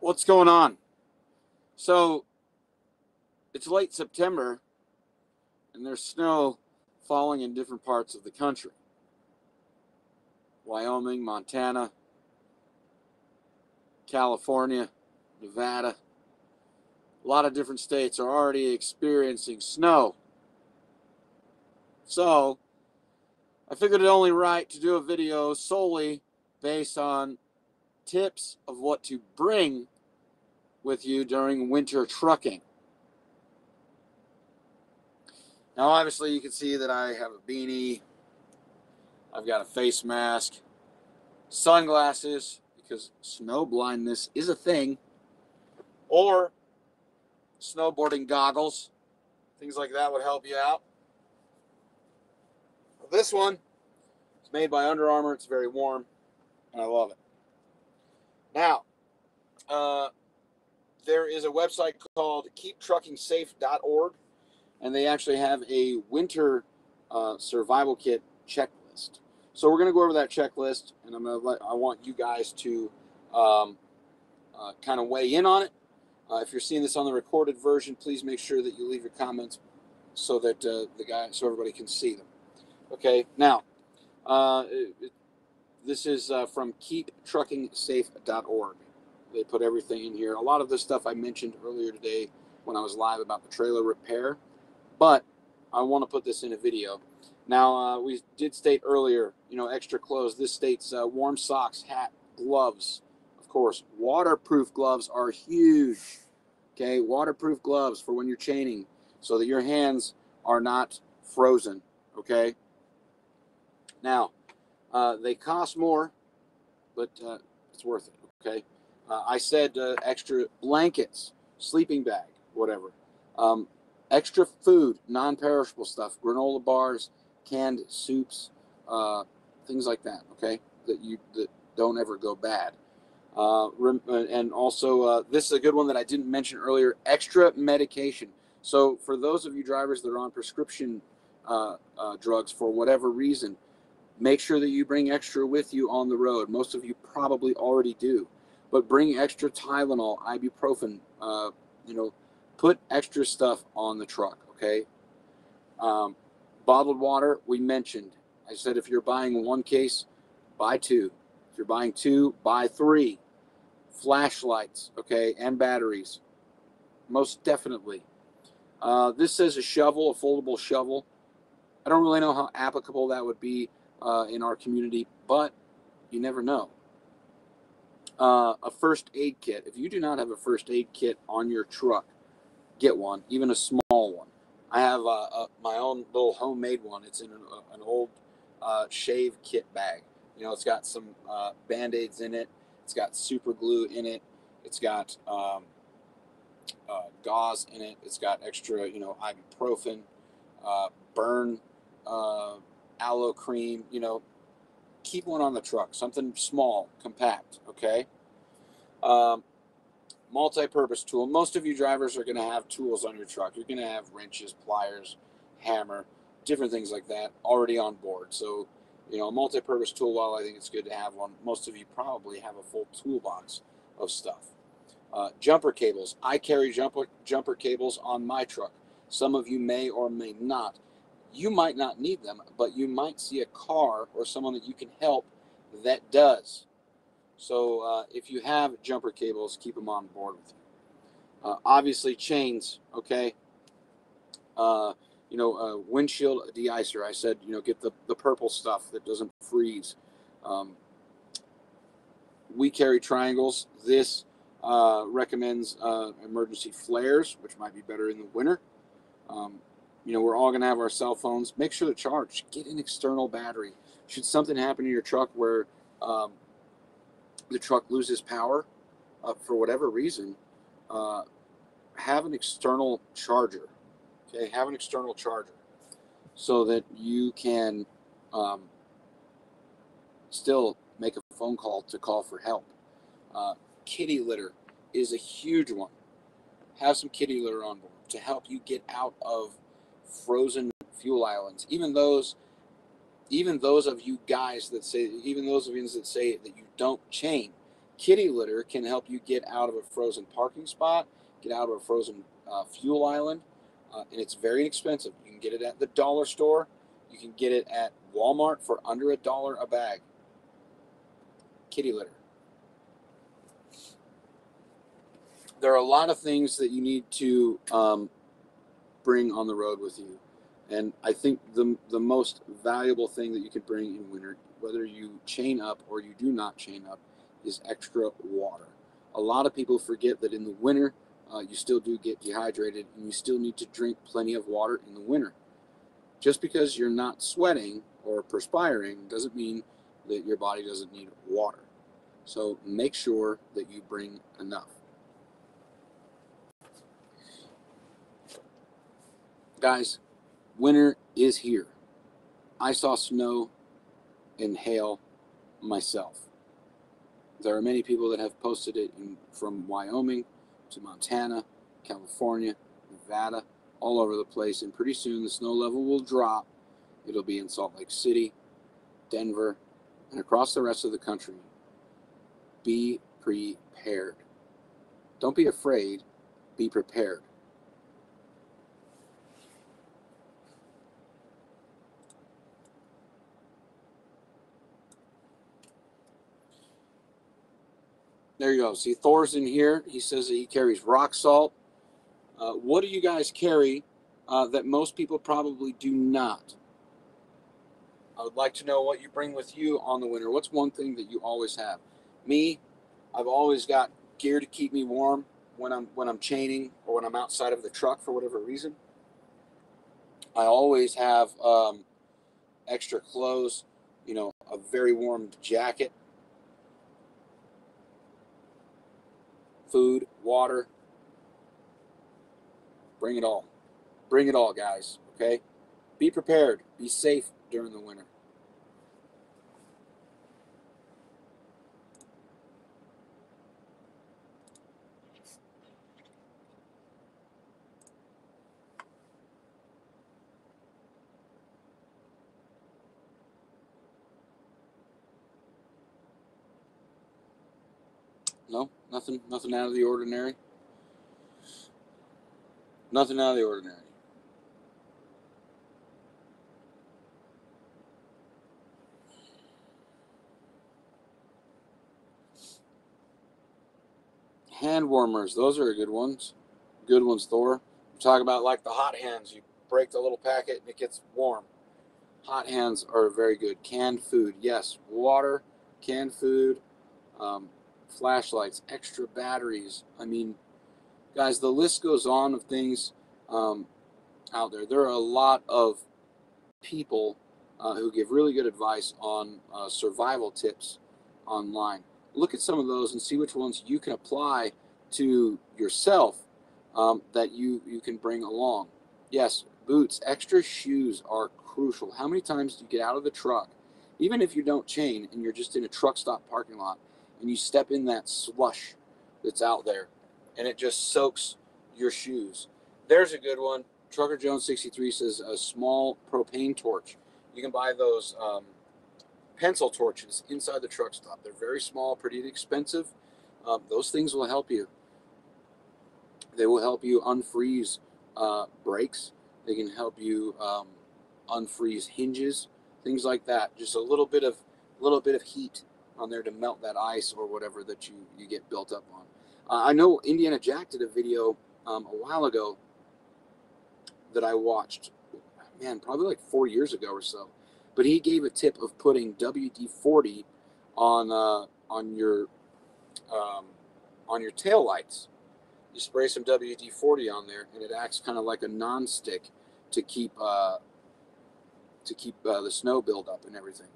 What's going on? So it's late September and there's snow falling in different parts of the country. Wyoming, Montana, California, Nevada. A lot of different states are already experiencing snow. So I figured it only right to do a video solely based on tips of what to bring with you during winter trucking. Now, obviously, you can see that I have a beanie. I've got a face mask, sunglasses, because snow blindness is a thing, or snowboarding goggles. Things like that would help you out. This one is made by Under Armour. It's very warm, and I love it. Now, there is a website called keeptruckingsafe.org, and they actually have a winter survival kit checklist. So we're going to go over that checklist, and I want you guys to kind of weigh in on it. If you're seeing this on the recorded version, please make sure that you leave your comments so that so everybody can see them. Okay, now this is from keeptruckingsafe.org. They put everything in here. A lot of this stuff I mentioned earlier today when I was live about the trailer repair, but I want to put this in a video. Now, we did state earlier, extra clothes. This states warm socks, hat, gloves. Of course, waterproof gloves are huge. Okay, waterproof gloves for when you're chaining so that your hands are not frozen. Okay. Now, they cost more, but it's worth it. Okay. I said extra blankets, sleeping bag, whatever. Extra food, non-perishable stuff, granola bars, canned soups, things like that. Okay, that don't ever go bad. And also, this is a good one that I didn't mention earlier: extra medication. So for those of you drivers that are on prescription drugs for whatever reason, make sure that you bring extra with you on the road. Most of you probably already do. But bring extra Tylenol, ibuprofen, put extra stuff on the truck, okay? Bottled water, we mentioned. I said if you're buying one case, buy two. If you're buying two, buy three. Flashlights, okay, and batteries, most definitely. This says a shovel, a foldable shovel. I don't really know how applicable that would be in our community, but you never know. A first aid kit. If you do not have a first aid kit on your truck, get one, even a small one. I have my own little homemade one. It's in an old shave kit bag. It's got some Band-Aids in it. It's got super glue in it. It's got gauze in it. It's got extra, ibuprofen, burn aloe cream, keep one on the truck, something small, compact, okay? Multi-purpose tool. Most of you drivers are going to have tools on your truck. You're going to have wrenches, pliers, hammer, different things like that already on board. So, a multi-purpose tool, while I think it's good to have one, most of you probably have a full toolbox of stuff. Jumper cables. I carry jumper cables on my truck. Some of you may or may not. You might not need them, but you might see a car or someone that you can help that does. So if you have jumper cables, keep them on board with you. Obviously, chains, okay? Windshield de-icer. I said, get the purple stuff that doesn't freeze. We carry triangles. This recommends emergency flares, which might be better in the winter. We're all going to have our cell phones. Make sure to charge. Get an external battery. Should something happen to your truck where the truck loses power for whatever reason, have an external charger. Okay, have an external charger so that you can still make a phone call to call for help. Kitty litter is a huge one. Have some kitty litter on board to help you get out of frozen fuel islands. Even those of you guys that say, that you don't chain, Kitty litter can help you get out of a frozen parking spot, get out of a frozen fuel island, and it's very inexpensive. You can get it at the dollar store. You can get it at Walmart for under $1 a bag. Kitty litter. There are a lot of things that you need to bring on the road with you. And I think the most valuable thing that you can bring in winter, whether you chain up or you do not chain up, is extra water. A lot of people forget that in the winter, you still do get dehydrated, and you still need to drink plenty of water in the winter. Just because you're not sweating or perspiring doesn't mean that your body doesn't need water. So make sure that you bring enough. Guys, winter is here. I saw snow and hail myself. There are many people that have posted it from Wyoming to Montana, California, Nevada, all over the place. And pretty soon the snow level will drop. It'll be in Salt Lake City, Denver, and across the rest of the country. Be prepared. Don't be afraid. Be prepared. There you go. See, Thor's in here. He says that he carries rock salt. What do you guys carry that most people probably do not? I would like to know what you bring with you on the winter. What's one thing that you always have? Me, I've always got gear to keep me warm when I'm chaining or when I'm outside of the truck for whatever reason. I always have extra clothes, you know, a very warm jacket, food, water. Bring it all. Bring it all, guys, okay? Be prepared. Be safe during the winter. No, nothing out of the ordinary. Nothing out of the ordinary. Hand warmers, those are good ones. Good ones, Thor. You talk about like the hot hands. You break the little packet and it gets warm. Hot hands are very good. Canned food, yes. Water, canned food, flashlights, extra batteries. I mean, guys, the list goes on of things out there. There are a lot of people who give really good advice on survival tips online. Look at some of those and see which ones you can apply to yourself that you can bring along. Yes, boots, extra shoes are crucial. How many times do you get out of the truck, even if you don't chain and you're just in a truck stop parking lot, and you step in that slush that's out there and it just soaks your shoes? There's a good one. Trucker Jones 63 says a small propane torch. You can buy those pencil torches inside the truck stop. They're very small, pretty inexpensive. Those things will help you. They will help you unfreeze brakes. They can help you unfreeze hinges, things like that. Just a little bit of heat on there to melt that ice or whatever that you get built up on. I know Indiana Jack did a video a while ago that I watched, man, probably like 4 years ago or so. But he gave a tip of putting WD-40 on your tail lights. You spray some WD-40 on there, and it acts kind of like a non-stick to keep the snow buildup and everything.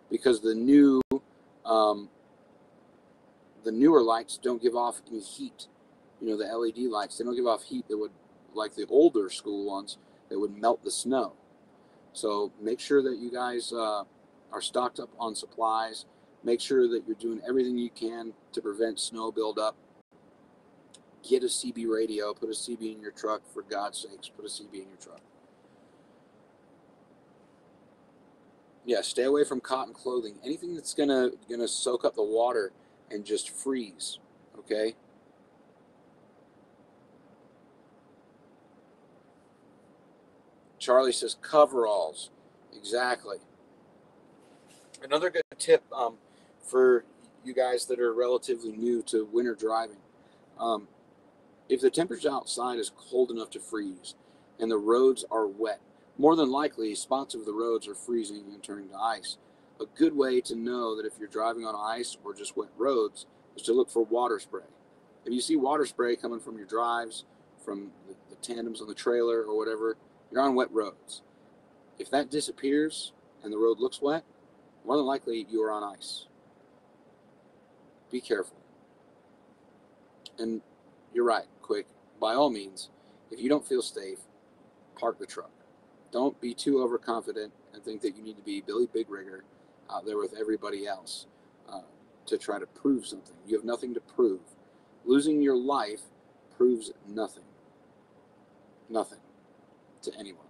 Because the newer lights don't give off any heat. You know, the LED lights, they don't give off heat that would, like the older school ones, that would melt the snow. So make sure that you guys are stocked up on supplies. Make sure that you're doing everything you can to prevent snow buildup. Get a CB radio. Put a CB in your truck. For God's sakes, put a CB in your truck. Yeah, stay away from cotton clothing. Anything that's gonna soak up the water and just freeze, okay? Charlie says coveralls. Exactly. Another good tip for you guys that are relatively new to winter driving. If the temperature outside is cold enough to freeze and the roads are wet, more than likely spots of the roads are freezing and turning to ice. A good way to know that if you're driving on ice or just wet roads is to look for water spray. If you see water spray coming from your drives, from the tandems on the trailer or whatever, you're on wet roads. If that disappears and the road looks wet, more than likely you are on ice. Be careful. And you're right, quick. By all means, if you don't feel safe, park the truck. Don't be too overconfident and think that you need to be Billy Big Rigger out there with everybody else to try to prove something. You have nothing to prove. Losing your life proves nothing. Nothing to anyone.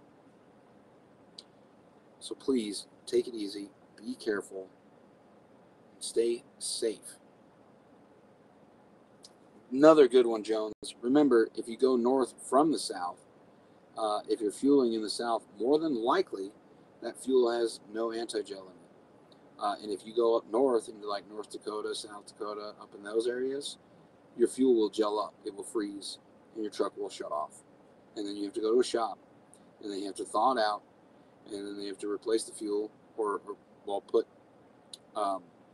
So please take it easy, be careful, and stay safe. Another good one, Jones. Remember, if you go north from the south, if you're fueling in the south, more than likely that fuel has no anti-gel in it. And if you go up north into like North Dakota, South Dakota, up in those areas, your fuel will gel up. It will freeze, and your truck will shut off. And then you have to go to a shop, and then you have to thaw it out, and then they have to replace the fuel or put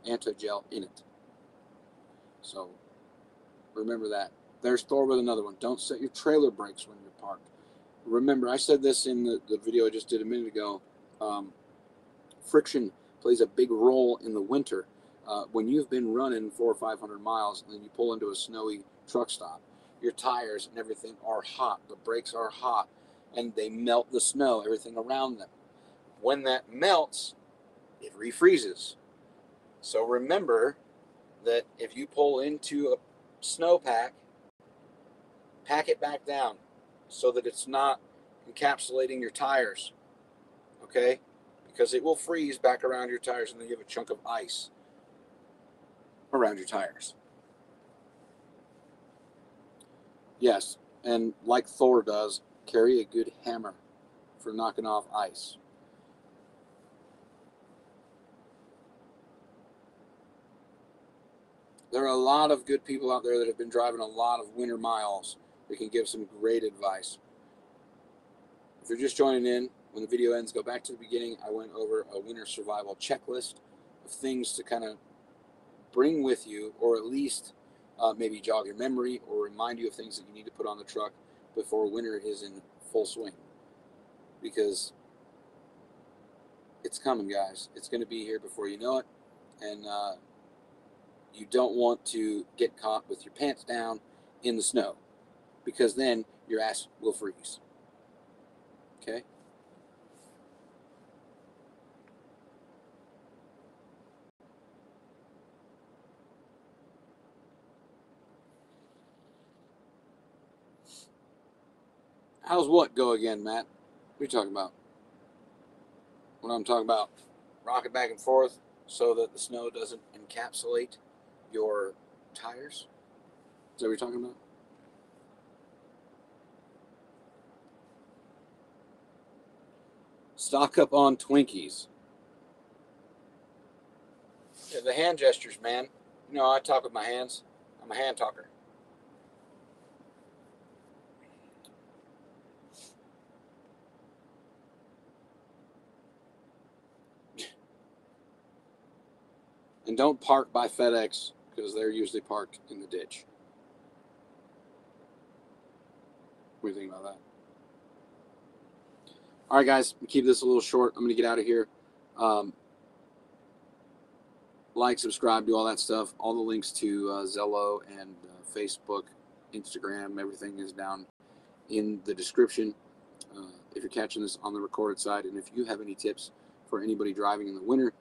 anti-gel in it. So remember that. There's Thor with another one. Don't set your trailer brakes when you're parked. Remember, I said this in the video I just did a minute ago. Friction plays a big role in the winter. When you've been running 400 or 500 miles and then you pull into a snowy truck stop, your tires and everything are hot. The brakes are hot, and they melt the snow, everything around them. When that melts, it refreezes. So remember that if you pull into a snowpack, pack it back down so that it's not encapsulating your tires, okay? Because it will freeze back around your tires, and then you have a chunk of ice around your tires. Yes, and like Thor does, carry a good hammer for knocking off ice. There are a lot of good people out there that have been driving a lot of winter miles that can give some great advice. If you're just joining in, when the video ends, go back to the beginning. I went over a winter survival checklist of things to kind of bring with you, or at least maybe jog your memory or remind you of things that you need to put on the truck before winter is in full swing. Because it's coming, guys. It's going to be here before you know it. And you don't want to get caught with your pants down in the snow, because then your ass will freeze. Okay? How's what go again, Matt? What are you talking about? What I'm talking about? Rock it back and forth so that the snow doesn't encapsulate your tires? Is that what you're talking about? Stock up on Twinkies. Yeah, the hand gestures, man. You know, I talk with my hands. I'm a hand talker. And don't park by FedEx, because they're usually parked in the ditch. What do you think about that? All right, guys, keep this a little short. I'm going to get out of here. Like, subscribe, do all that stuff. All the links to Zello and Facebook, Instagram, everything is down in the description if you're catching this on the recorded side. And if you have any tips for anybody driving in the winter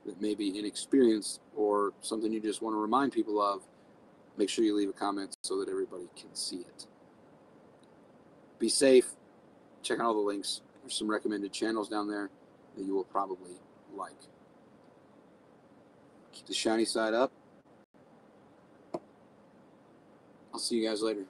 that may be inexperienced or something you just want to remind people of, make sure you leave a comment so that everybody can see it. Be safe. Check out all the links. There's some recommended channels down there that you will probably like. Keep the shiny side up. I'll see you guys later.